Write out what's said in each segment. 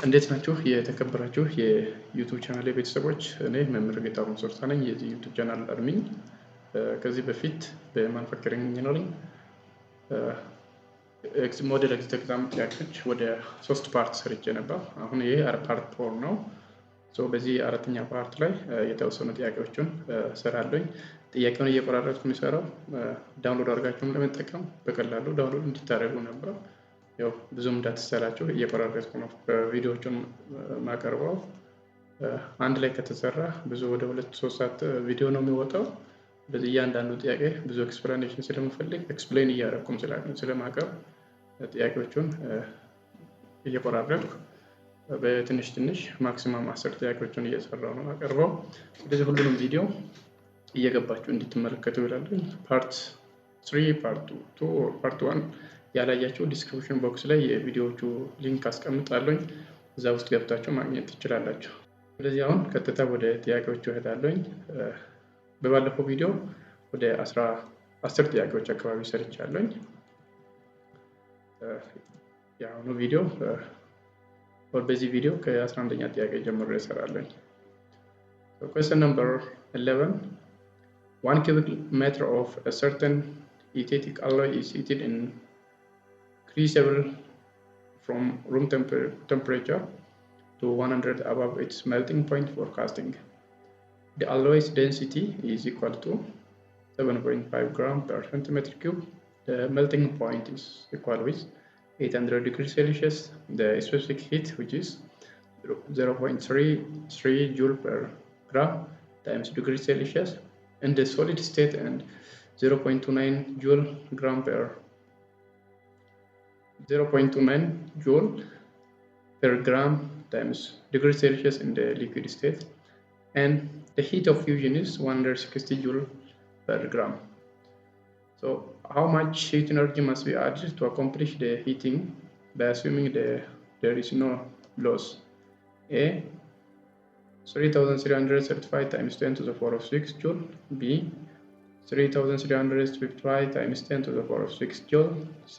እንዴት ናችሁ የተከበራችሁ የዩቲዩብ ቻናል ቤተሰቦች? እኔ መምህር ጌታሁን ሶርሳ ነኝ፣ የዚህ ዩቲዩብ ቻናል አድሚን። ከዚህ በፊት በማኑፋክቸሪንግ ኢንጂነሪንግ ሞዴል ኤግዛም ጥያቄዎች ወደ 3 ፓርት ሰርቼ ነበር። አሁን ይሄ ፓርት 4 ነው። በዚህ አራተኛ ፓርት ላይ የተወሰኑ ጥያቄዎችን ሰራለኝ። ጥያቄውን እየቆራረጥኩ የሚሰራው ዳውንሎድ አድርጋችሁም ለመጠቀም በቀላሉ ዳውንሎድ እንድታደርጉ ነበር። ያው ብዙም እንዳትሰላችሁ እየቆራረጥኩ ነው ቪዲዮዎችን ማቀርበው። አንድ ላይ ከተሰራ ብዙ ወደ 2-3 ሰዓት ቪዲዮ ነው የሚወጣው። በዚህ እያንዳንዱ ጥያቄ ብዙ ኤክስፕላኔሽን ስለምፈልግ ኤክስፕሌን እያደረኩም ስለማቀርብ ጥያቄዎቹን እየቆራረጥኩ በትንሽ ማክሲማም 10 ጥያቄዎችን እየሰራው ነው ማቀርበው። ስለዚህ ሁሉንም ቪዲዮ እየገባችሁ እንድትመለከቱ ይላል። ፓርት 3 ፓርት 2 ኦር ፓርት 1 ያላያችሁ ዲስክሪፕሽን ቦክስ ላይ የቪዲዮዎቹ ሊንክ አስቀምጣለሁ፣ እዛ ውስጥ ገብታችሁ ማግኘት ትችላላችሁ። ስለዚህ አሁን ቀጥታ ወደ ጥያቄዎቹ እሄዳለሁ። በባለፈው ቪዲዮ ወደ 10 ጥያቄዎች አካባቢ ሰርቻለሁ። የአሁኑ ቪዲዮ በዚህ ቪዲዮ ከ11ኛ ጥያቄ ጀምሮ እሰራለሁ። question number 11, 1 cubic meter of a certain ethiopic alloy is heated in crucible from room temperature to 100 above its melting point for casting. The alloy's density is equal to 7.5 gram per centimeter cube. The melting point is equal with 800 degrees Celsius. The specific heat, which is 0.33 joule per gram times degrees Celsius in the solid state, and 0.29 joule per gram times degrees Celsius in the liquid state, and the heat of fusion is 160 joule per gram. So how much heat energy must be added to accomplish the heating by assuming there is no loss? A, 3335 times 10 to the power of 6 joule. B, 3355 times 10 to the power of 6 joule. C,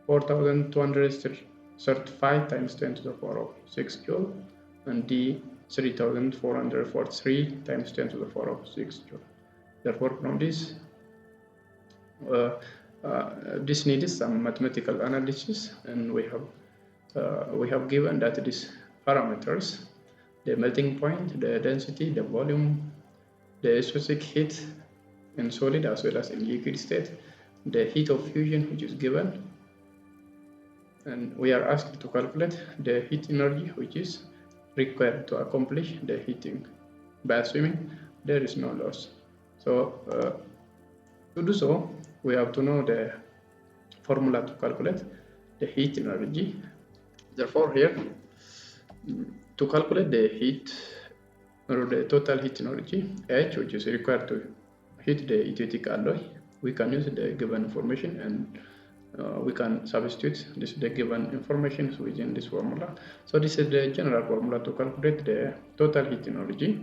4235 times 10 to the power of 6 joule. And D, 3443 times 10 to the power of 6 joule. Therefore, from this needs some mathematical analysis, and we have given that these parameters, the melting point, the density, the volume, the specific heat in solid as well as in liquid state, the heat of fusion which is given, and we are asked to calculate the heat energy which is required to accomplish the heating by assuming there is no loss. So to do so, we have to know the formula to calculate the heat energy. Therefore, here to calculate the heat or the total heat energy H, which is required to heat the ethiopic alloy, we can use the given information, and we can substitute the given information within this formula. So this is the general formula to calculate the total heat energy,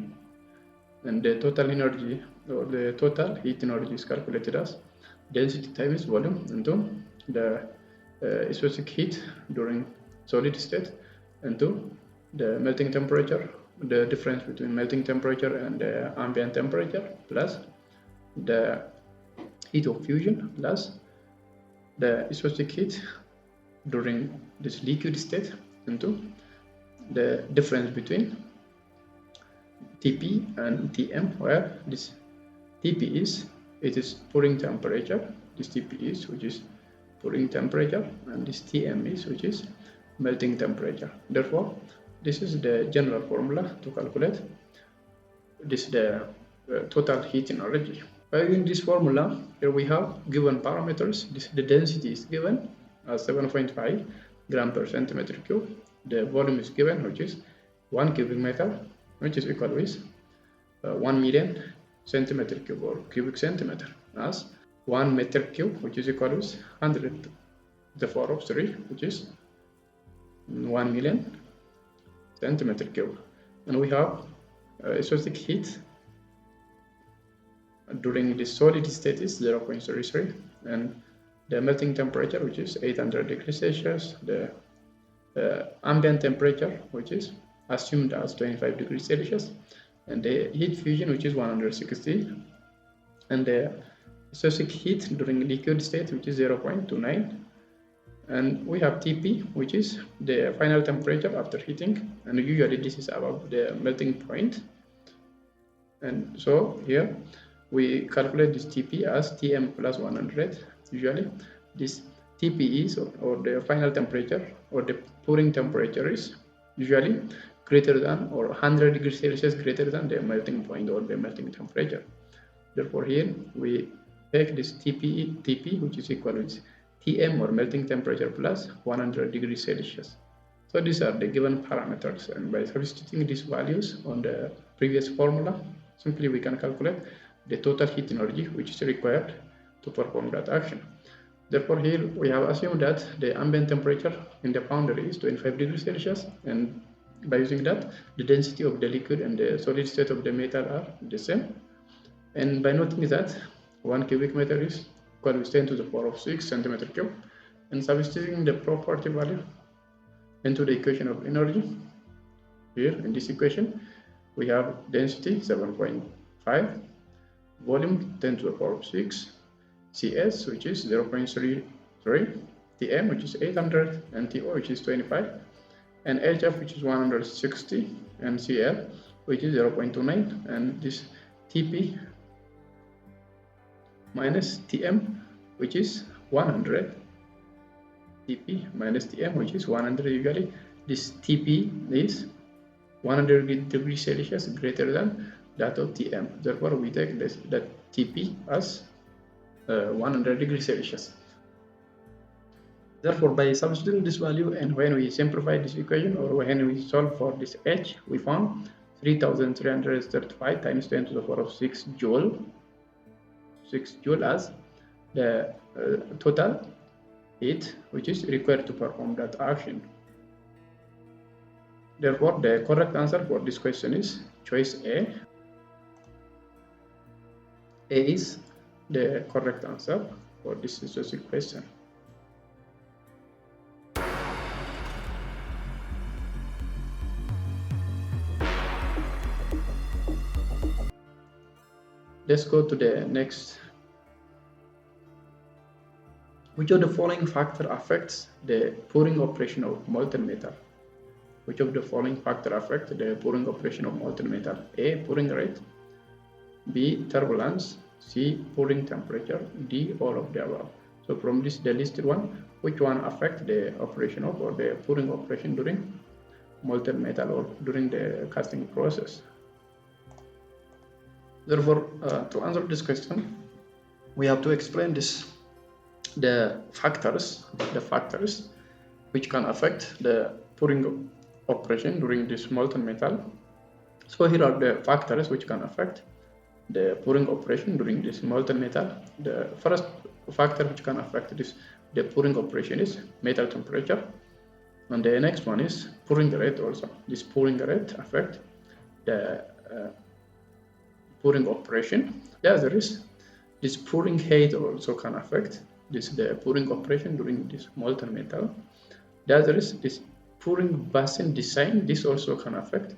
and the total energy or the total heat energy is calculated as density times volume into the specific heat during solid state into the melting temperature, the difference between melting temperature and the ambient temperature, plus the heat of fusion, plus the specific heat during this liquid state into the difference between Tp and Tm, where this Tp is pouring temperature, this Tp is which is pouring temperature, and this Tm is which is melting temperature. Therefore, this is the general formula to calculate the total heat energy. By using this formula, here we have given parameters. The density is given as 7.5 gram per centimeter cube. The volume is given, which is 1 cubic meter, which is equal with 1 million centimeter cube or cubic centimeter, as 1 meter cube, which is equal with 100 to the power of 3, which is 1 million centimeter cube. And we have specific heat during the solid state is 0.33, and the melting temperature, which is 800 degrees Celsius, the ambient temperature, which is assumed as 25 degrees Celsius, and the heat fusion, which is 160, and the specific heat during liquid state, which is 0.29, and we have Tp, which is the final temperature after heating, and usually this is above the melting point. And so here we calculate this Tp as Tm plus 100. Usually this Tp is, or the final temperature or the pouring temperature is usually greater than or 100 degrees Celsius greater than the melting point or the melting temperature. Therefore here we take this Tp, which is equal to Tm or melting temperature plus 100 degrees Celsius. So these are the given parameters, and by substituting these values on the previous formula, simply we can calculate the total heat energy which is required to perform that action. Therefore here we have assumed that the ambient temperature in the boundary is 25 degrees Celsius, and by using that the density of the liquid and the solid state of the metal are the same, and by noting that 1 cubic meter is equal to 10 to the power of 6 centimeter cube, and substituting the property value into the equation of energy. Here in this equation we have density 7.5, volume 10 to the power of 6, Cs which is 0.33, Tm which is 800, and To which is 25, and HF which is 160, and Cl which is 0.29, and this Tp minus Tm which is 100, Tp minus Tm which is 100. Usually this Tp is 100 degrees Celsius greater than that of Tm. Therefore we take that Tp as 100 degrees Celsius. Therefore by substituting this value, and when we simplify this equation or when we solve for this H, we found 3335 times 10 to the power of 6 joule as the total heat which is required to perform that action. Therefore the correct answer for this question is choice A. A is the correct answer for this specific question. Let's go to the next. Which of the following factor affects the pouring operation of molten metal? Which of the following factor affect the pouring operation of molten metal? A. Pouring rate, B. Turbulence, C. Pouring temperature, D. All of the above. So from this the listed one, which one affect the operation of or the pouring operation during molten metal or during the casting process? Therefore, to answer this question, we have to explain the factors which can affect the pouring operation during this molten metal. So here are the factors which can affect the pouring operation during this molten metal. The first factor which can affect the pouring operation is metal temperature, and the next one is pouring rate. Also, this pouring rate affect the pouring operation. The other is this pouring height also can affect the pouring operation during this molten metal. The other is this pouring basin design. This also can affect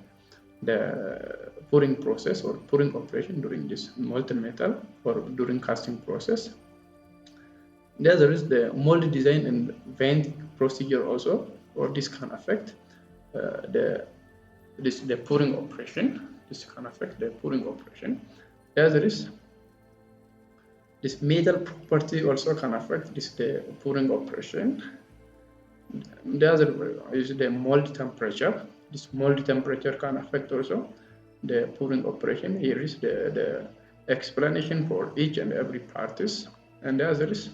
the pouring process or pouring operation during this molten metal or during casting process. The other is the mold design and vent procedure also, or this can affect the pouring operation. This can affect the pouring operation. The other is this metal property also can affect the pouring operation. The other is the mold temperature. This mold temperature can affect also the pouring operation. Here is the explanation for each and every parties. And the other is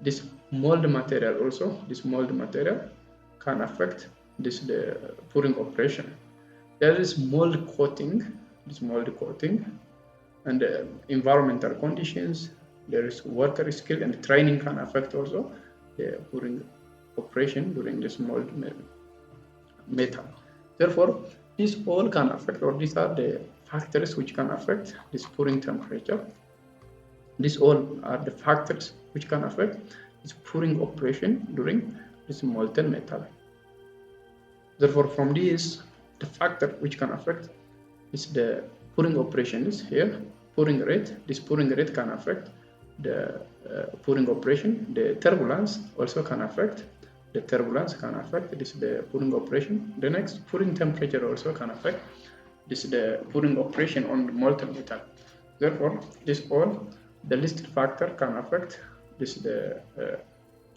this mold material also. This mold material can affect the pouring operation. There is mold coating, and the environmental conditions. There is worker skill and training can affect also the pouring operation during this mold metal. Therefore, these all can affect, or these are the factors which can affect this pouring temperature. These all are the factors which can affect this pouring operation during this molten metal. Therefore, from this, the factor which can affect is the pouring operation is here, pouring rate. This pouring rate can affect the pouring operation. The turbulence also can affect. The turbulence can affect. This is the pouring operation. The next, pouring temperature also can affect. This is the pouring operation on the molten metal. Therefore, this all the listed factor can affect this the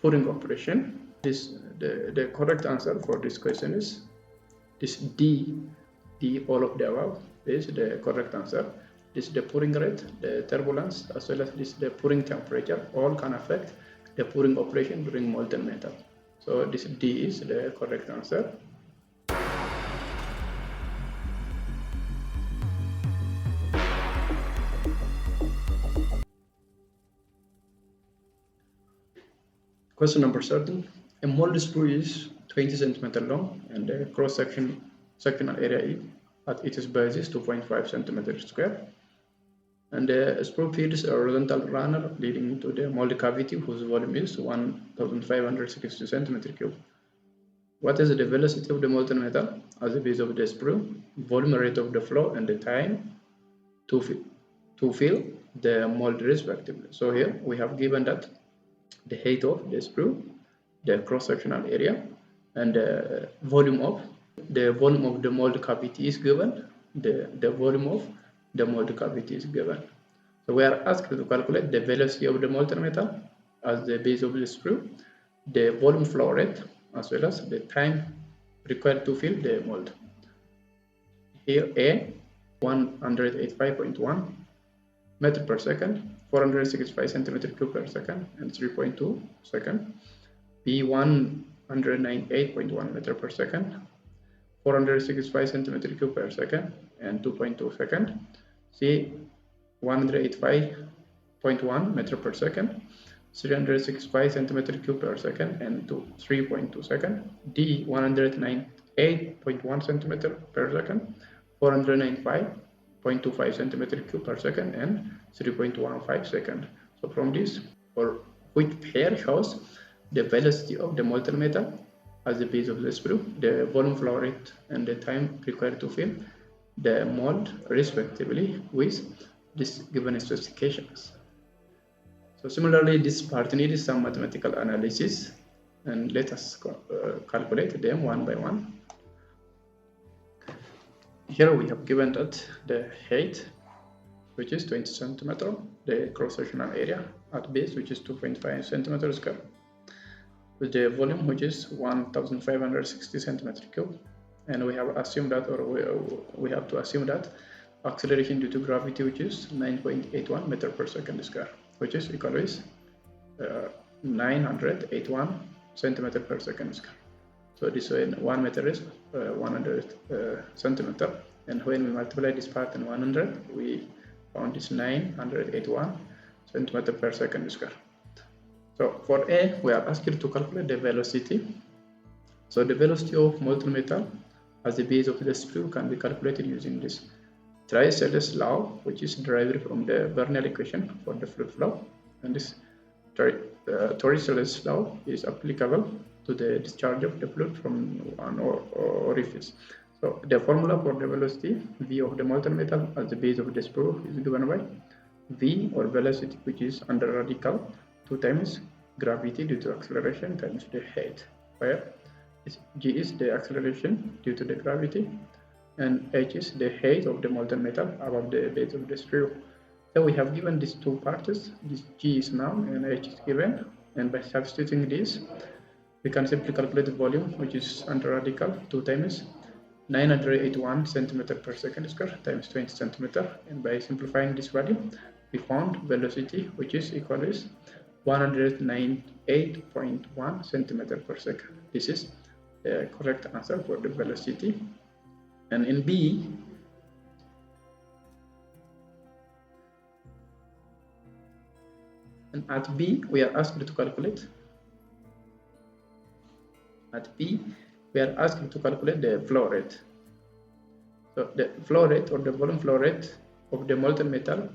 pouring operation. This the correct answer for this question is this D all of the above is the correct answer. This is the pouring rate, the turbulence, as well as this the pouring temperature, all can affect the pouring operation during molten metal. So this D is the correct answer. Question number 13. A mold sprue is 20 centimeter long and the sectional area at its base is 2.5 centimeters square. And the sprue feeds a horizontal runner leading to the mold cavity whose volume is 1,560 centimeter cube. What is the velocity of the molten metal at the base of the sprue, volume rate of the flow, and the time to fill the mold respectively? So here we have given that the height of the sprue, the cross-sectional area, and the volume of the mold cavity is given. The volume of the mold cavity is given. So we are asked to calculate the velocity of the molten metal as the base of the sprue, the volume flow rate, as well as the time required to fill the mold. Here A, 185.1 meter per second, 465 centimeter cube per second, and 3.2 second. B, 198.1 meter per second, 465 centimeter cube per second, and 2.2 second. C, 185.1 meter per second, 365 centimeter cube per second, and 3.2 second. D, 198.1 centimeter per second, 495.25 centimeter cube per second, and 3.15 second. So from this, or which pair shows the velocity of the molten metal as the base of the sprue, the volume flow rate, and the time required to fill the mold respectively with this given specifications. So similarly, this part needs some mathematical analysis, and let us calculate them one by one. Here we have given that the height, which is 20 centimeter, the cross-sectional area at base, which is 2.5 centimeters square, with the volume, which is 1,560 centimeter cube, and we have assumed that, or we have to assume that acceleration due to gravity, which is 9.81 meter per second square, which is equal to 981 centimeter per second square. So this way, 1 meter is 100 centimeter, and when we multiply this part in 100, we found this 981 centimeter per second square. So for A, we are asked to calculate the velocity. So the velocity of molten metal as the base of the sprue can be calculated using this Tricel's law, which is derived from the Bernal equation for the fluid flow, and this Tricel's law is applicable to the discharge of the fluid from an orifice. So the formula for the velocity V of the molten metal as the base of the sprue is given by V, or velocity, which is under radical 2 times gravity due to acceleration times the height, where G is the acceleration due to the gravity, and H is the height of the molten metal above the base of the sprue. So we have given these two parts. This G is known and H is given, and by substituting this, we can simply calculate the volume, which is under radical 2 times 981 centimeter per second square times 20 centimeter, and by simplifying this value, we found velocity, which is equal to 198.1 centimeter per second. This is the correct answer for the velocity. And in B, and at B, we are asked to calculate. At B, we are asked to calculate the flow rate. So the flow rate, or the volume flow rate of the molten metal,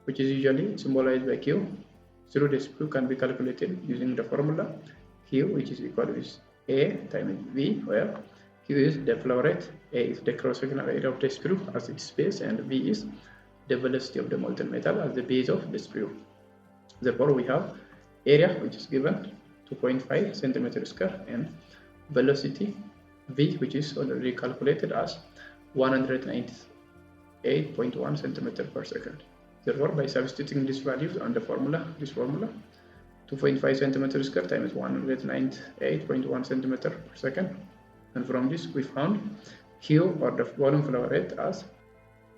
which is usually symbolized by Q, through the sprue, can be calculated using the formula Q, which is equal to A times V, where Q is the flow rate, A is the cross-sectional area of the sprue as its base, and V is the velocity of the molten metal as the base of the sprue. Therefore, we have area, which is given 2.5 centimeter square, and velocity V, which is already calculated as 198.1 centimeter per second. Therefore, by substituting these values on the formula, 2.5 centimeter square times 198.1 centimeter per second, and from this we found Q, or the volume flow rate, as,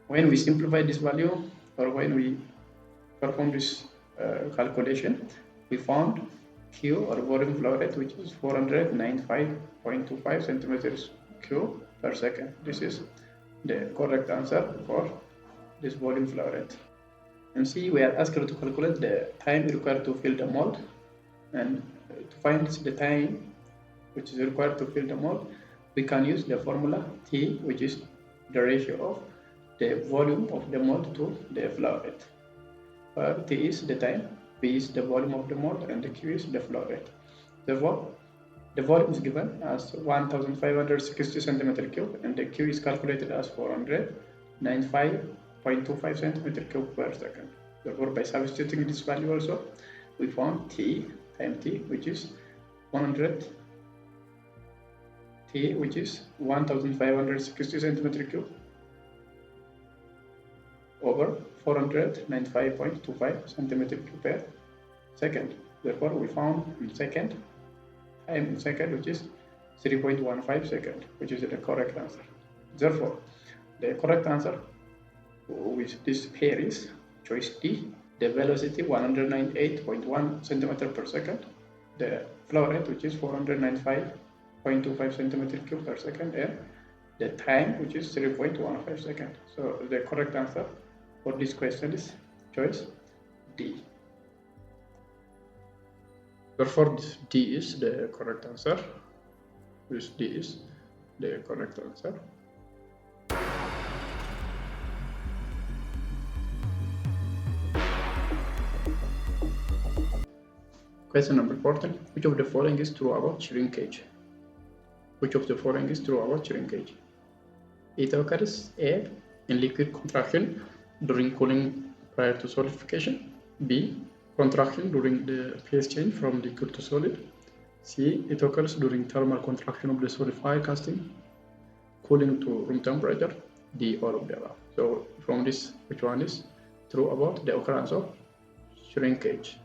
when we simplify this value, or when we perform this calculation, we found Q, or volume flow rate, which is 495.25 centimeters cube per second. This is the correct answer for this volume flow rate. And C, we are asked to calculate the time required to fill the mold, and to find the time which is required to fill the mold, we can use the formula T, which is the ratio of the volume of the mold to the flow rate. T is the time, P is the volume of the mold, and the Q is the flow rate. Therefore, the volume is given as 1560 centimeter cube, and the Q is calculated as 495.25 centimeter cube per second. Therefore, by substituting this value also, we found T, which is 1560 centimeter cube over 495.25 centimeter cube per second. Therefore, we found time in second, which is 3.15 seconds, which is the correct answer. Therefore, the correct answer with this pair is choice D, the velocity 198.1 centimeter per second, the flow rate, which is 495.25 centimeter cube per second, and the time, which is 3.15 seconds. So the correct answer for this question is choice D. Therefore, this D is the correct answer. This D is the correct answer. Question number 14. Which of the following is true about shrinkage? Which of the following is true about shrinkage? It occurs A, in liquid contraction during cooling prior to solidification. B, contraction during the phase change from liquid to solid. C, it occurs during thermal contraction of the solidified casting, cooling to room temperature. D, all of the above. So from this, which one is true about the occurrence of shrinkage?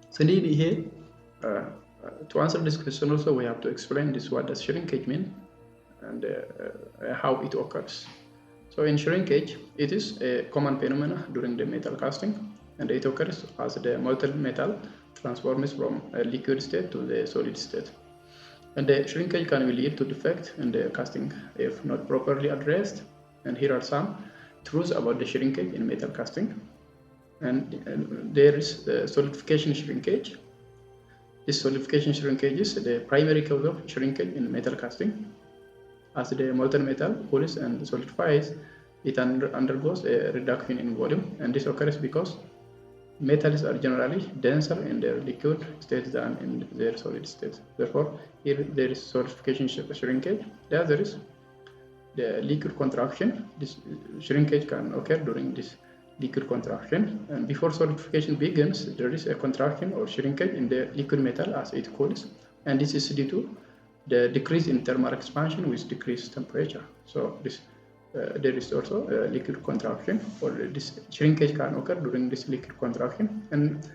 So indeed here, to answer this question also, we have to explain this, what does shrinkage mean, and how it occurs. So in shrinkage, it is a common phenomenon during the metal casting, and it occurs as the molten metal transforms from a liquid state to the solid state. And the shrinkage can lead to defect in the casting if not properly addressed. And here are some truths about the shrinkage in metal casting. And there is the solidification shrinkage. This solidification shrinkage is the primary cause of shrinkage in metal casting. As the molten metal cools and solidifies, it undergoes a reduction in volume, and this occurs because metals are generally denser in their liquid state than in their solid state. Therefore, here there is solidification shrinkage. There is the liquid contraction. This shrinkage can occur during this liquid contraction, and before solidification begins, there is a contraction or shrinkage in the liquid metal as it cools, and this is due to the decrease in thermal expansion with decreased temperature. So this there is also a liquid contraction, or this shrinkage can occur during this liquid contraction, and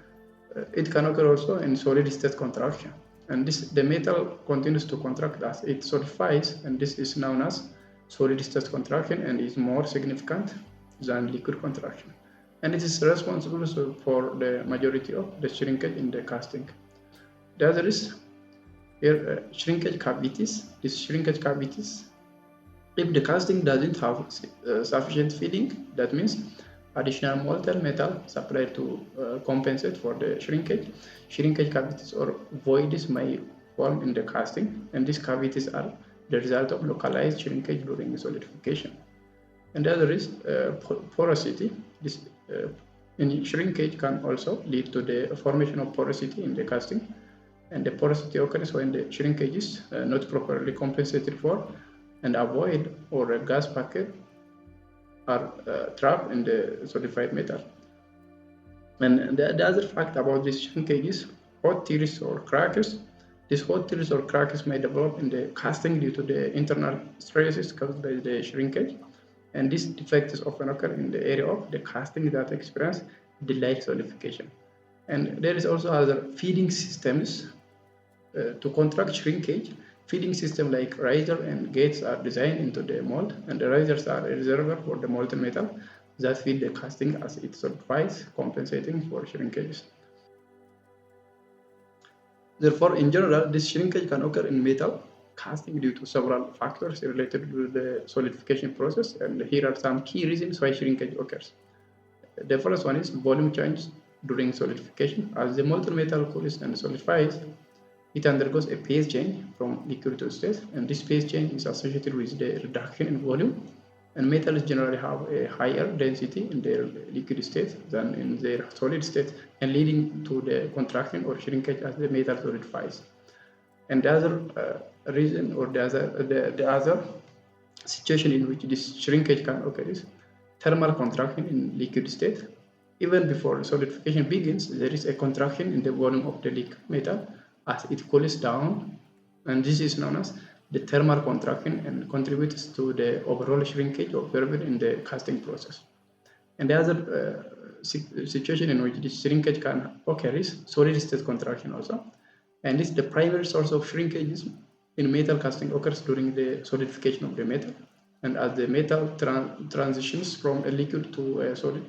it can occur also in solid state contraction. And the metal continues to contract as it solidifies, and this is known as solid state contraction and is more significant than liquid contraction. And it is responsible for the majority of the shrinkage in the casting. The other is here shrinkage cavities. These shrinkage cavities, if the casting doesn't have sufficient feeding, that means additional molten metal supplied to compensate for the shrinkage cavities or voids may form in the casting, and these cavities are the result of localized shrinkage during solidification. And the other is porosity. This in shrinkage can also lead to the formation of porosity in the casting, And the porosity occurs when the shrinkage is not properly compensated for, and a void or a gas packet are trapped in the solidified metal. And the other fact about this shrinkage is hot tears or crackers. These hot tears or crackers may develop in the casting due to the internal stresses caused by the shrinkage. And these defects often occur in the area of the casting that experience delayed solidification. And there is also other feeding systems to contract shrinkage. Feeding systems like riser and gates are designed into the mold, and the risers are a reservoir for the molten metal that feed the casting as it solidifies, compensating for shrinkages. Therefore, in general, this shrinkage can occur in metal casting due to several factors related to the solidification process, and here are some key reasons why shrinkage occurs. The first one is volume change during solidification. As the molten metal cools and solidifies, it undergoes a phase change from liquid to state, and this phase change is associated with the reduction in volume. And metals generally have a higher density in their liquid state than in their solid state, and leading to the contraction or shrinkage as the metal solidifies. And the other reason or the other situation in which this shrinkage can occur is thermal contraction in liquid state. Even before solidification begins, there is a contraction in the volume of the liquid metal as it cools down, and this is known as the thermal contraction and contributes to the overall shrinkage observed in the casting process. And the other situation in which this shrinkage can occur is solid state contraction also. And this the primary source of shrinkage in metal casting occurs during the solidification of the metal. And as the metal transitions from a liquid to a solid,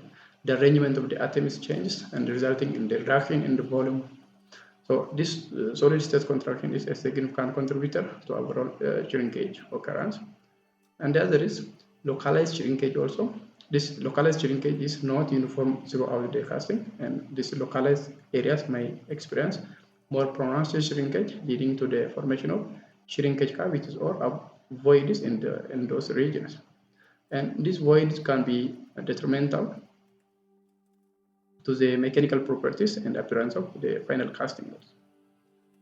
the arrangement of the atoms changes and resulting in the reduction in the volume. So this solid state contraction is a significant contributor to overall shrinkage occurrence. And the other is localized shrinkage also. This localized shrinkage is not uniform throughout the casting, and these localized areas may experience more pronounced shrinkage, leading to the formation of shrinkage cavities or voids in those regions. And these voids can be detrimental to the mechanical properties and appearance of the final casting.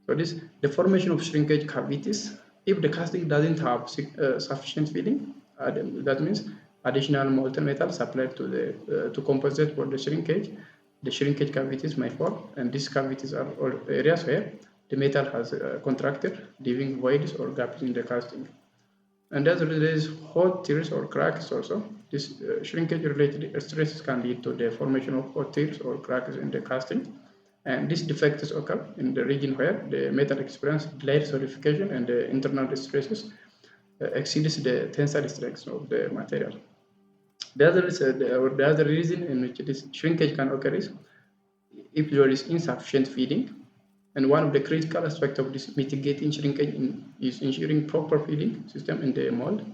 So the formation of shrinkage cavities, if the casting doesn't have sufficient filling, that means additional molten metal supplied to compensate for the shrinkage cavities may form, and these cavities are all areas where the metal has contracted, leaving voids or gaps in the casting. And as there is hot tears or cracks also. This shrinkage-related stresses can lead to the formation of hot tears or cracks in the casting. And these defects occur in the region where the metal experiences delayed solidification and the internal stresses exceeds the tensile strength of the material. The other reason in which this shrinkage can occur is if there is insufficient feeding. And one of the critical aspects of this mitigating shrinkage is ensuring proper feeding system in the mold.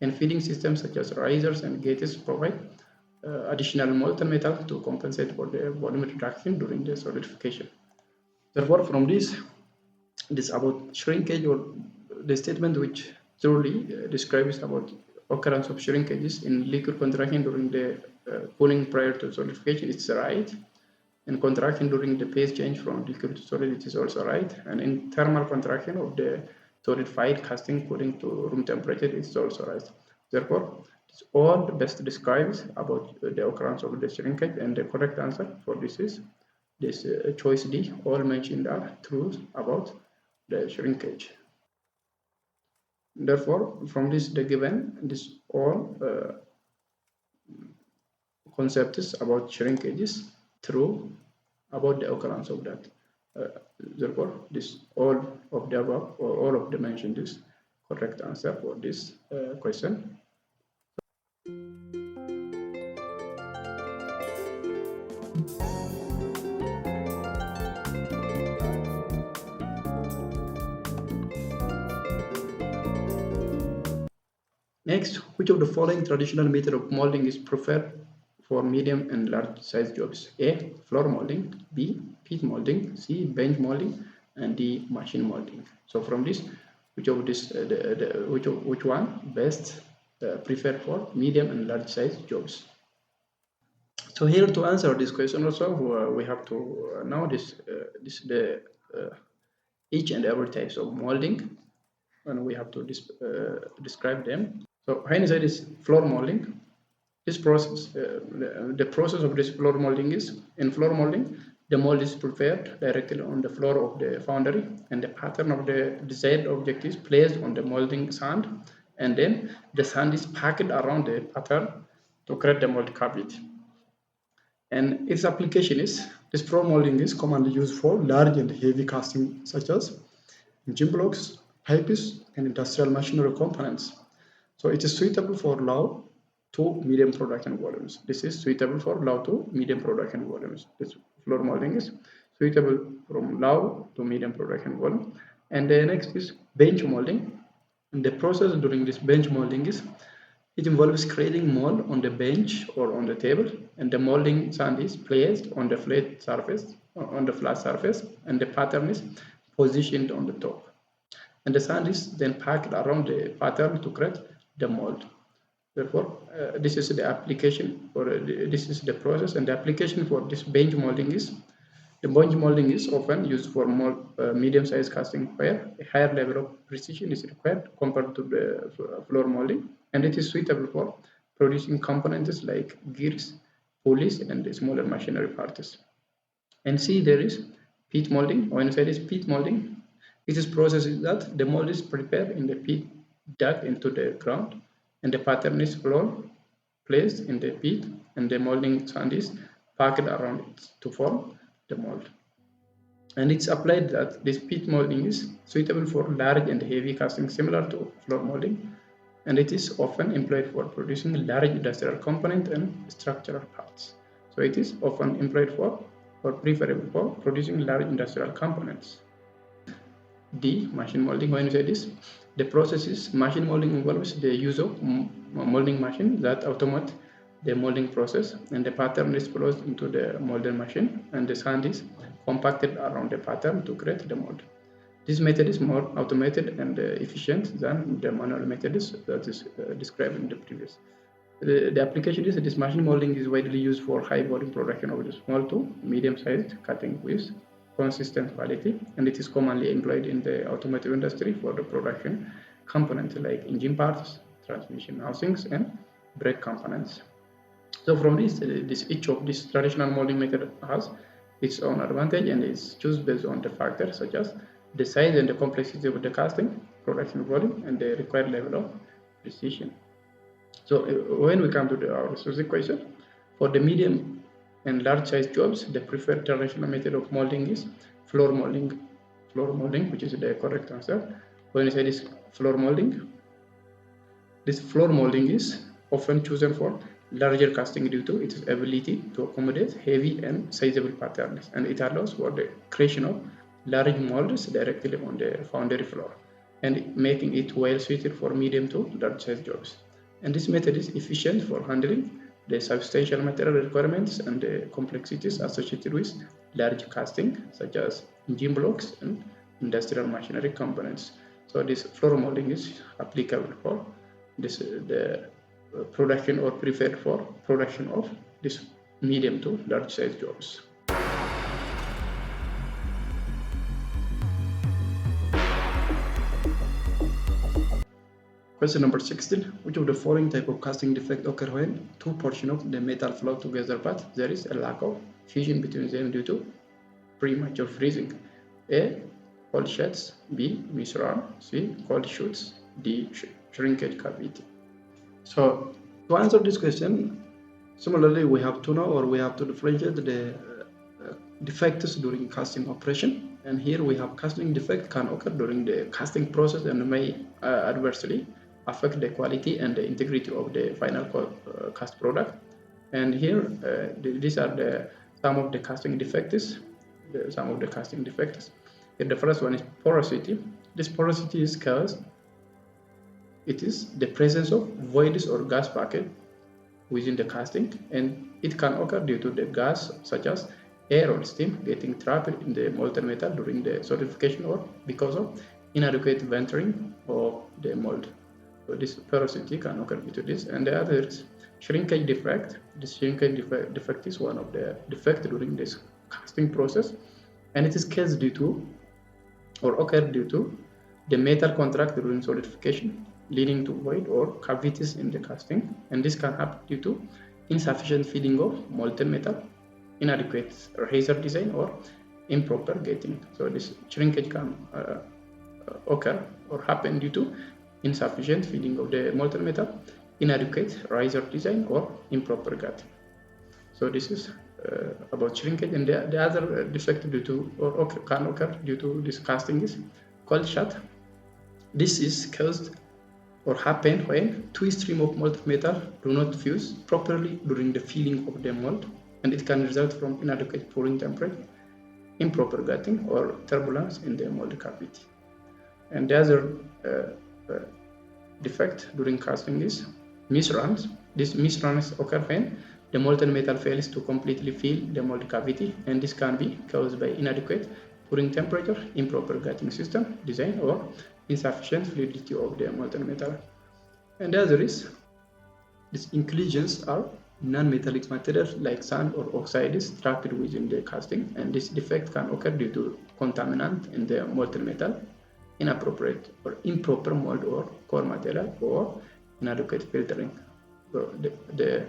And feeding systems such as risers and gates provide additional molten metal to compensate for the volume reduction during the solidification. Therefore, from this about shrinkage, or the statement which thoroughly describes about occurrence of shrinkages in liquid contraction during the cooling prior to solidification is right. And contraction during the phase change from liquid to solid, it is also right. And in thermal contraction of the solidified casting cooling to room temperature, it is also right. Therefore, it's all best describes about the occurrence of the shrinkage, and the correct answer for this is this choice D. All mentioned are true about the shrinkage. Therefore, from this the given this all concepts about shrinkage is true about the occurrence of that. Therefore, this all of the above or all of the mentioned is correct answer for this question. Next, which of the following traditional method of molding is preferred for medium and large size jobs? A. Floor molding. B. Pit molding. C. Bench molding. And D. Machine molding. So from this, which of this, which one best preferred for medium and large size jobs? So here to answer this question also, we have to know the each and every types of molding, and we have to describe them. So inside is floor molding. This process, the process of this floor molding is, in floor molding, the mold is prepared directly on the floor of the foundry, and the pattern of the desired object is placed on the molding sand, and then the sand is packed around the pattern to create the mold cavity. And its application is, this floor molding is commonly used for large and heavy casting such as engine blocks, pipes, and industrial machinery components. So it is suitable for low to medium production volumes. This is suitable for low to medium production volumes. This floor molding is suitable from low to medium production volume. And the next is bench molding. And the process during this bench molding is, it involves creating mold on the bench or on the table, and the molding sand is placed on the flat surface, and the pattern is positioned on the top. And the sand is then packed around the pattern to create the mold. Therefore, this is the application, or this is the process, and the application for this bench molding is, the bench molding is often used for more medium-sized casting where a higher level of precision is required compared to the floor molding, and it is suitable for producing components like gears, pulleys, and smaller machinery parts. And see, there is pit molding. When I say this pit molding, it is process is that the mold is prepared in the pit dug into the ground, and the pattern is placed in the pit, and the molding sand is packed around it to form the mold. And it's applied that this pit molding is suitable for large and heavy casting similar to floor molding, and it is often employed for producing large industrial component and structural parts. So it is often employed for, or preferable for, producing large industrial components. D. Machine molding. When you say this, the process is, machine molding involves the use of molding machine that automate the molding process, and the pattern is placed into the molding machine, and the sand is compacted around the pattern to create the mold. This method is more automated and efficient than the manual methods that is described in the previous. The application is, this machine molding is widely used for high volume production of the small to medium-sized cutting with consistent quality, and it is commonly employed in the automotive industry for the production components like engine parts, transmission housings, and brake components. So from this, each of these traditional molding method has its own advantage, and is chosen based on the factors such as the size and the complexity of the casting, production volume, and the required level of precision. So when we come to our specific question, for the medium and large size jobs, the preferred traditional method of molding is floor molding, which is the correct answer. When you say this floor molding, this floor molding is often chosen for larger casting due to its ability to accommodate heavy and sizable patterns, and it allows for the creation of large molds directly on the foundry floor, and making it well suited for medium to large size jobs. And this method is efficient for handling the substantial material requirements and the complexities associated with large casting, such as engine blocks and industrial machinery components. So this floor molding is applicable for this the production, or preferred for production of this medium to large size jobs. Question number 16. Which of the following type of casting defect occur when two portions of the metal flow together but there is a lack of fusion between them due to premature freezing? A. Cold sheds. B. Misrun. C. Cold shoots. D. Shrinkage cavity. So to answer this question, similarly we have to know, or we have to differentiate the defects during casting operation. And here we have casting defect can occur during the casting process and may adversely affect the quality and the integrity of the final cast product. And here these are some of the casting defects. Here the first one is porosity. This porosity is caused, it is the presence of voids or gas packet within the casting, and it can occur due to the gas such as air or steam getting trapped in the molten metal during the solidification, or because of inadequate venting of the mold. So this porosity can occur due to this. And the other is shrinkage defect. This shrinkage defect is one of the defects during this casting process, and it is caused due to or occur due to the metal contract during solidification, leading to void or cavities in the casting, and this can happen due to insufficient feeding of molten metal, inadequate riser design, or improper gating. So this shrinkage can occur or happen due to insufficient feeding of the molten metal, inadequate riser design, or improper gating. So this is about shrinkage, and the other defect due to or can occur due to this casting is cold shut. This is caused or happen when two streams of molten metal do not fuse properly during the filling of the mold, and it can result from inadequate pouring temperature, improper gating, or turbulence in the mold cavity. And the other defect during casting is misruns. These misruns occur when the molten metal fails to completely fill the mold cavity, and this can be caused by inadequate pouring temperature, improper gating system design, or insufficient fluidity of the molten metal. And the other is these inclusions are non-metallic materials like sand or oxides trapped within the casting, and this defect can occur due to contaminant in the molten metal, inappropriate or improper mold or core material, or inadequate filtering. So the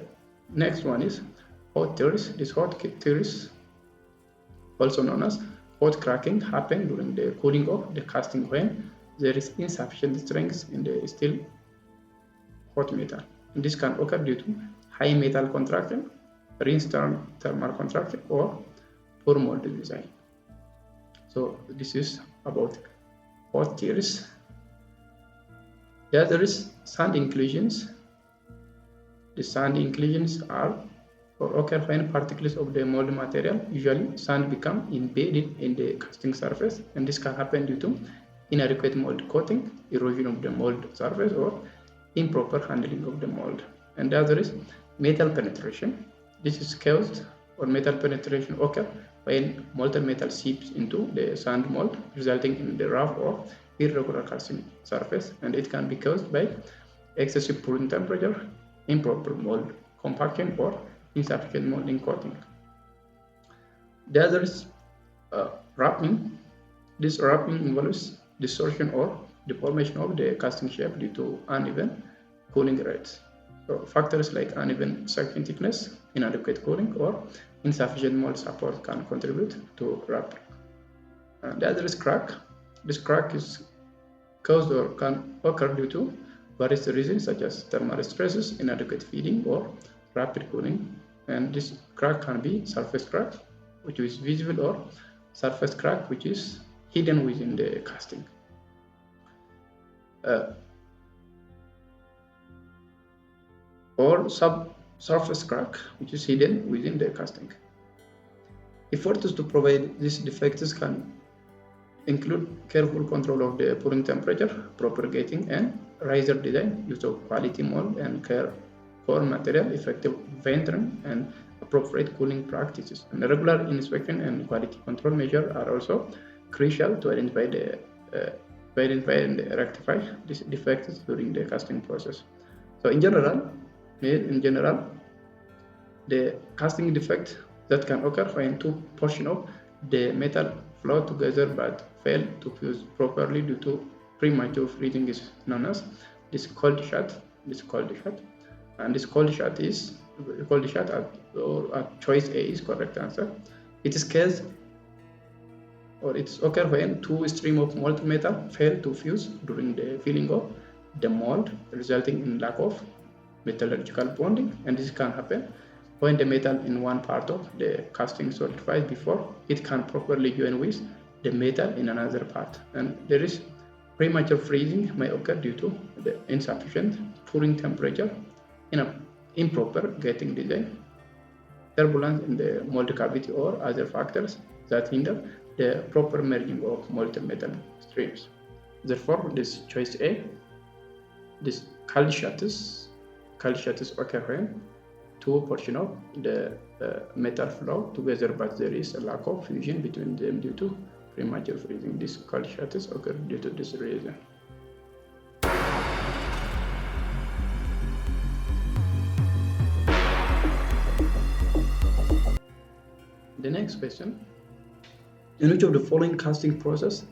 next one is hot tears. This hot tears, also known as hot cracking, happen during the cooling of the casting when there is insufficient strength in the still hot metal. And this can occur due to high metal contraction, reinstalled thermal contraction, or poor mold design. So this is about hot tears. The other is sand inclusions. The sand inclusions are or occur when particles of the mold material, usually sand, become embedded in the casting surface, and this can happen due to inadequate mold coating, erosion of the mold surface, or improper handling of the mold. And the other is metal penetration. This is caused, or metal penetration occur when molten metal seeps into the sand mold, resulting in the rough or irregular casting surface, and it can be caused by excessive pouring temperature, improper mold compaction, or insufficient molding coating. The other is wrapping. This wrapping involves distortion or deformation of the casting shape due to uneven cooling rates. So factors like uneven section thickness, inadequate cooling, or insufficient mold support can contribute to wrapping. The other is crack. This crack is caused or can occur due to various reasons such as thermal stresses, inadequate feeding, or rapid cooling. And this crack can be surface crack, which is visible, or surface crack, which is hidden within the casting. Or subsurface crack, which is hidden within the casting. Efforts to provide these defects can include careful control of the pouring temperature, proper gating and riser design, use of quality mold and core material, effective venting, and appropriate cooling practices. And regular inspection and quality control measures are also crucial to identify and rectify these defects during the casting process. So in general, the casting defect that can occur when two portions of the metal flow together but fail to fuse properly due to premature freezing is known as this cold shut. And this cold shut at choice A is correct answer. It is case or it's occur when two streams of molten metal fail to fuse during the filling of the mold, resulting in lack of metallurgical bonding, and this can happen when the metal in one part of the casting solidifies before it can properly join with the metal in another part. And there is premature freezing may occur due to the insufficient pouring temperature, improper gating design, turbulence in the mold cavity, or other factors that hinder the proper merging of molten metal streams. Therefore, this choice A, this cold shuts occur when two portions of the metal flow together but there is a lack of fusion between them due to premature freezing. This cold shuts occur due to this reason. The next question: in which of the following casting process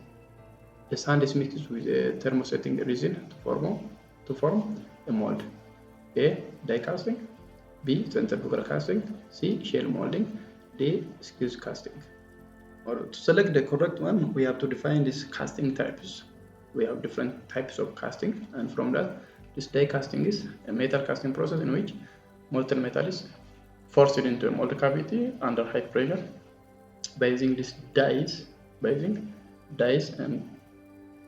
the sand is mixed with a thermosetting resin to form a mold. A. Die casting. B. Centrifugal casting. C. Shell molding. D. Screw casting. Or to select the correct one, we have to define these casting types. We have different types of casting, and from that, this die casting is a metal casting process in which molten metal is forced into a mold cavity under high pressure by using these dies, and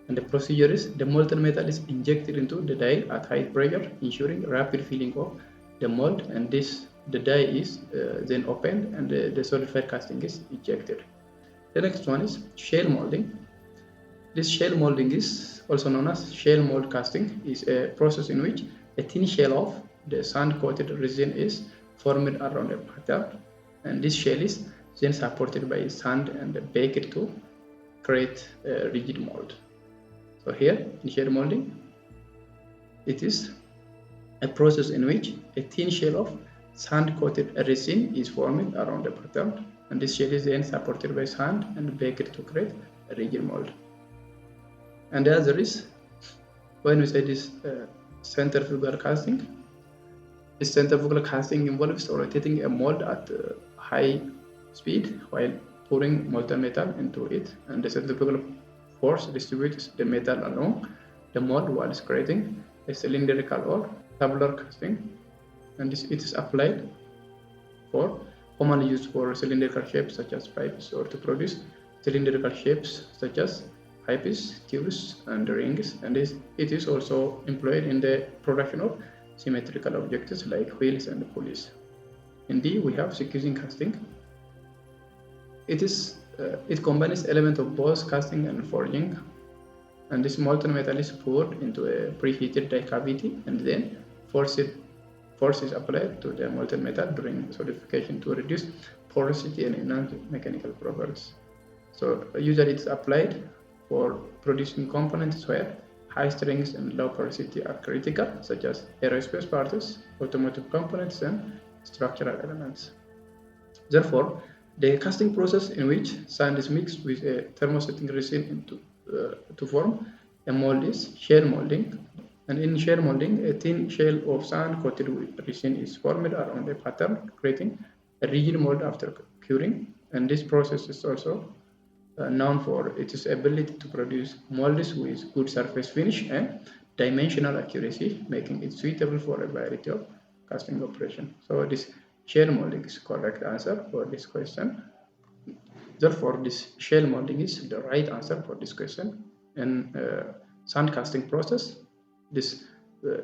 the procedure is the molten metal is injected into the die at high pressure, ensuring rapid filling of the mold, and the die is then opened and the solidified casting is ejected. The next one is shell molding. This shell molding is also known as shell mold casting, is a process in which a thin shell of the sand-coated resin is formed around a pattern, and this shell is then supported by sand and baked to create a rigid mold. So here in shell molding, it is a process in which a thin shell of sand-coated resin is formed around a pattern, and this shell is then supported by sand and baked to create a rigid mold. And the other is, when we say this centrifugal casting, this centrifugal casting involves rotating a mold at high speed while pouring molten metal into it, and the centrifugal force distributes the metal along the mold while creating a cylindrical or tabular casting, and it is applied commonly used for cylindrical shapes such as pipes, or to produce cylindrical shapes such as pipes, tubes, and rings, and it is also employed in the production of symmetrical objects like wheels and pulleys. In D, we have sequencing casting. It combines elements of both casting and forging, and this molten metal is poured into a preheated die cavity, and then force is applied to the molten metal during solidification to reduce porosity and enhance mechanical properties. So usually it's applied for producing components where high strength and low porosity are critical, such as aerospace parts, automotive components, and structural elements. Therefore, the casting process in which sand is mixed with a thermosetting resin to form a mold is shell molding. And in shell molding, a thin shell of sand coated with resin is formed around a pattern, creating a rigid mold after curing. And this process is also known for its ability to produce molds with good surface finish and dimensional accuracy, making it suitable for a variety of casting operations. So this shell molding is correct answer for this question. Therefore, this shell molding is the right answer for this question. In sand casting process,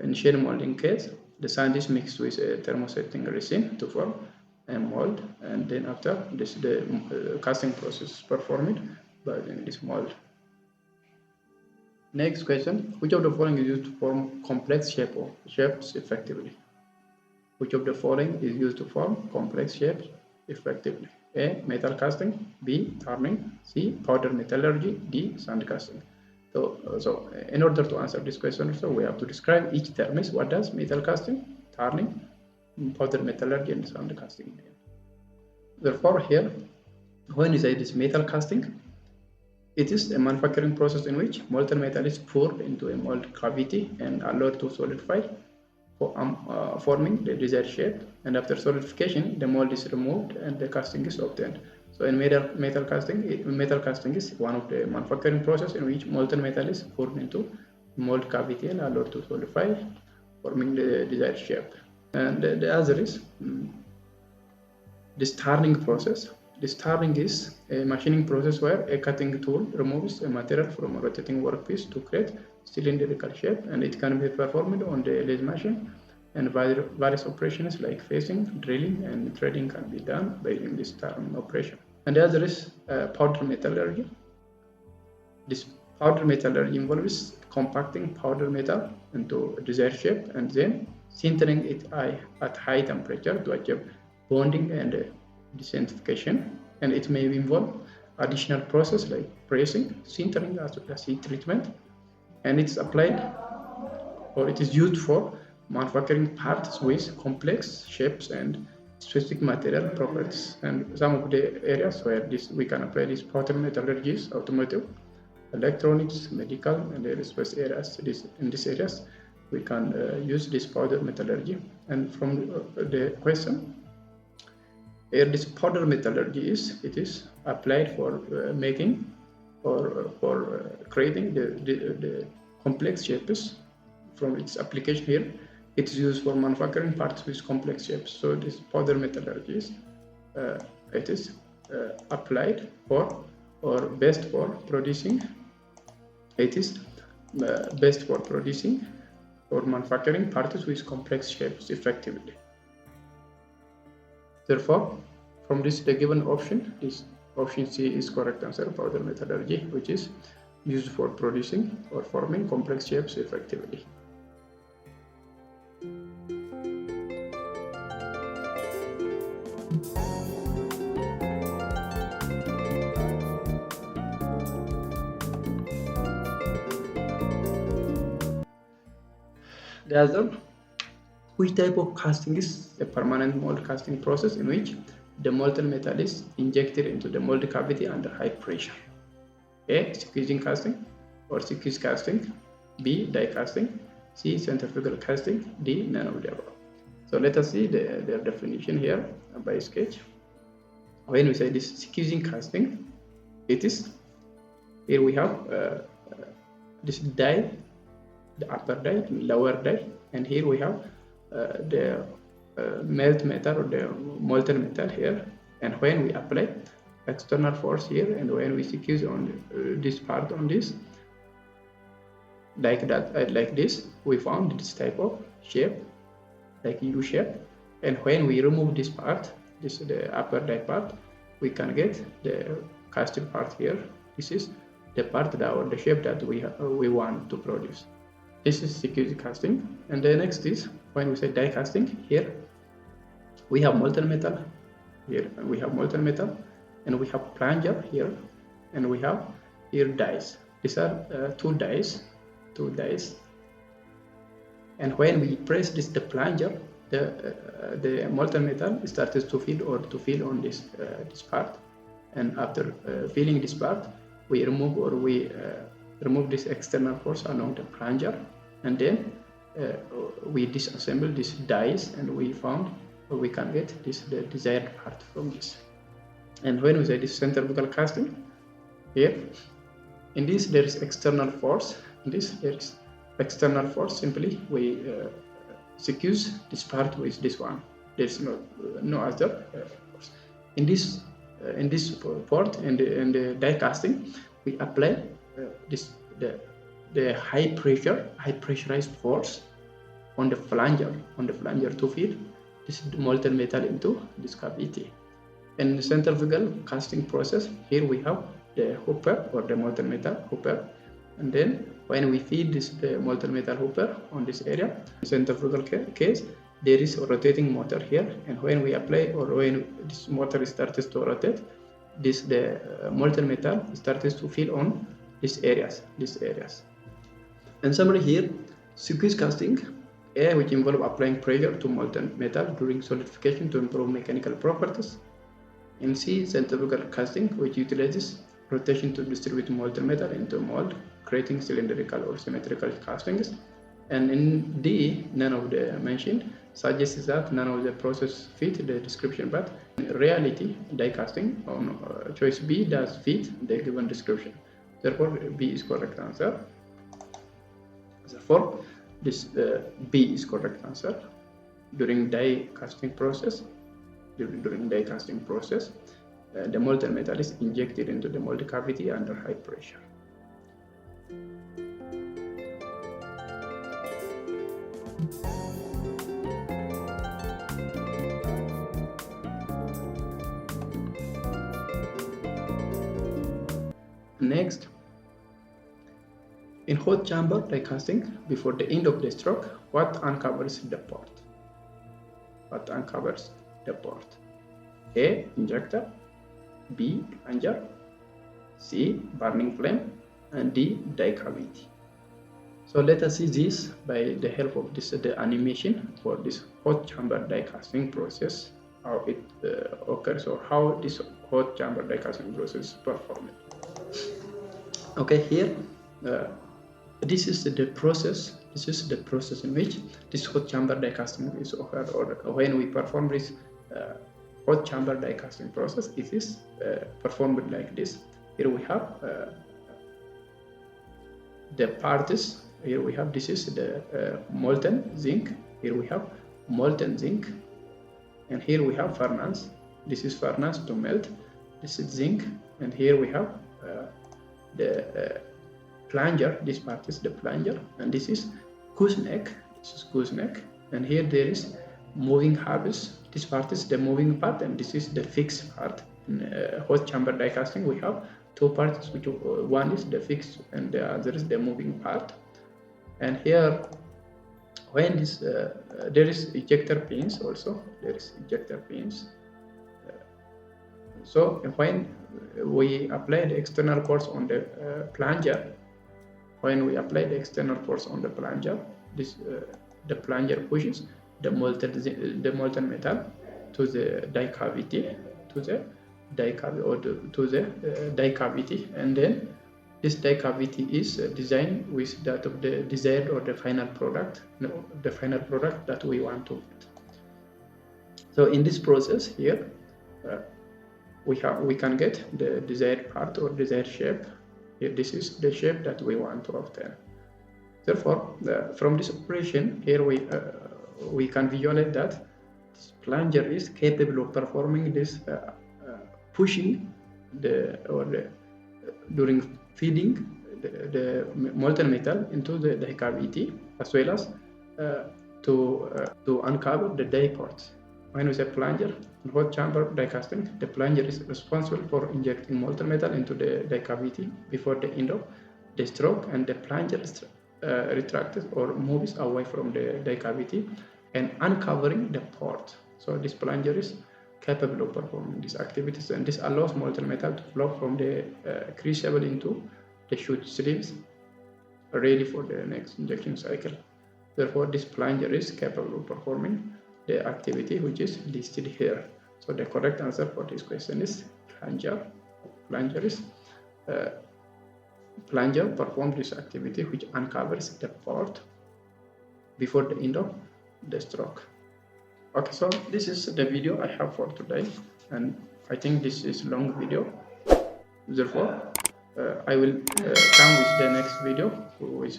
in shell molding case, the sand is mixed with a thermosetting resin to form a mold, and then after this, the casting process is performed by this mold. Next question: which of the following is used to form complex shapes effectively? Which of the following is used to form complex shapes effectively? A. Metal casting. B. Turning. C. Powder metallurgy. D. Sand casting. So in order to answer this question, we have to describe each term. What does metal casting, turning, powder metallurgy, and sand casting mean? Therefore, here, when we say this metal casting, it is a manufacturing process in which molten metal is poured into a mold cavity and allowed to solidify, forming the desired shape. And after solidification, the mold is removed and the casting is obtained. So in metal casting is one of the manufacturing process in which molten metal is poured into mold cavity and allowed to solidify, forming the desired shape. And the other is this turning process. This turning is a machining process where a cutting tool removes a material from a rotating workpiece to create cylindrical shape, and it can be performed on the lathe machine, and various operations like facing, drilling, and threading can be done by using this turning operation. And the other is powder metallurgy. This powder metallurgy involves compacting powder metal into a desired shape and then sintering it at high temperature to achieve bonding and desintegration. And it may involve additional process like pressing, sintering as well as heat treatment, and it's applied, or it is used for manufacturing parts with complex shapes and specific material properties. And some of the areas where we can apply this powder metallurgy is automotive, electronics, medical, and aerospace areas. In these areas, we can use this powder metallurgy. And from the question, here this powder metallurgy is applied for making or for creating the complex shapes. From its application here, it's used for manufacturing parts with complex shapes. So this powder metallurgy is applied for or best for producing. It is best for producing or manufacturing parts with complex shapes effectively. Therefore, from this the given option, this option C is correct answer, powder metallurgy, which is used for producing or forming complex shapes effectively. The other, which type of casting is a permanent mold casting process in which the molten metal is injected into the mold cavity under high pressure? A. Squeezing casting or squeeze casting. B. Die casting. C. Centrifugal casting. D. None of the above. So let us see their definition here by sketch. When we say this squeezing casting, it is, here we have this die, the upper die and lower die, and here we have the melt metal or the molten metal here. And when we apply external force here, and when we squeeze on this part on this, like that, like this, we found this type of shape, like U shape. And when we remove this part, this is the upper die part, we can get the casting part here. This is the part that, or the shape that we want to produce. This is squeeze casting. And the next is when we say die casting. Here we have molten metal. Here we have molten metal, and we have plunger here, and we have here dies. These are two dies. And when we press the plunger, the molten metal starts to fill on this part. And after filling this part, we remove this external force along the plunger, and then we disassemble these dies, and we can get the desired part from this. And when we say this centrifugal casting, here in this there is external force. In this there is external force. Simply we squeeze this part with this one. There's no other force. In this part, in the die casting, we apply the high pressurized force on the flanger to feed this molten metal into this cavity. In the centrifugal casting process, here we have the hopper or the molten metal hopper, and then when we feed the molten metal hopper on this area, in centrifugal case, there is a rotating motor here, and when we apply or when this motor starts to rotate, the molten metal starts to fill on these areas. And summary here, squeeze casting, A, which involve applying pressure to molten metal during solidification to improve mechanical properties. And C, centrifugal casting, which utilizes rotation to distribute molten metal into mold, creating cylindrical or symmetrical castings. And in D, none of the mentioned suggests that none of the process fit the description, but in reality, die casting on choice B does fit the given description. Therefore, B is correct answer. Therefore, this B is correct answer. During die casting process, the molten metal is injected into the mold cavity under high pressure. Next, in hot chamber die casting, before the end of the stroke, what uncovers the port? A, injector. B, plunger. C, burning flame. And D, die cavity. So let us see this by the help of the animation for this hot chamber die casting process, how it occurs, or how this hot chamber die casting process is performed. Okay, here this is the process. This is the process in which this hot chamber die casting is occurred, or when we perform this hot chamber die casting process, it is performed like this. Here we have the parts. Here we have, this is the molten zinc. Here we have molten zinc, and here we have furnace. This is furnace to melt. This is zinc, and here we have the plunger. This part is the plunger, and this is gooseneck. This is gooseneck, and here there is moving hubs. This part is the moving part, and this is the fixed part. In hot chamber die casting, we have two parts, which one is the fixed and the other is the moving part. And here, when this there is ejector pins also. There is ejector pins. So when we apply the external force on the plunger, when we apply the external force on the plunger, this the plunger pushes the molten metal to the die cavity, to the die cavity, and then this die cavity is designed with that of the desired or the final product, the final product that we want to get. So in this process here, we can get the desired part or desired shape. Here, this is the shape that we want to obtain. Therefore, from this operation here, we can visualize that this plunger is capable of performing this pushing during feeding the molten metal into the die cavity, as well as to uncover the die ports. When we say plunger in hot chamber die casting, the plunger is responsible for injecting molten metal into the die cavity before the end of the stroke, and the plunger retracts or moves away from the die cavity and uncovering the port. So this plunger is capable of performing these activities, and this allows molten metal to flow from the crucible into the chute streams, ready for the next injection cycle. Therefore, this plunger is capable of performing the activity which is listed here. So the correct answer for this question is plunger. Plunger performs this activity which uncovers the port before the end of the stroke. Okay, so this is the video I have for today, and I think this is a long video. Therefore, I will come with the next video, with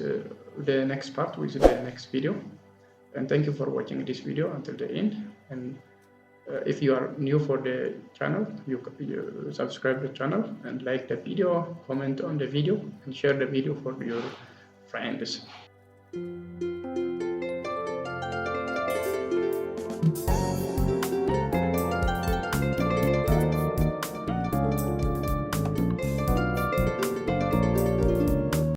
the next part, with the next video. And thank you for watching this video until the end. And if you are new for the channel, you subscribe the channel and like the video, comment on the video, and share the video for your friends.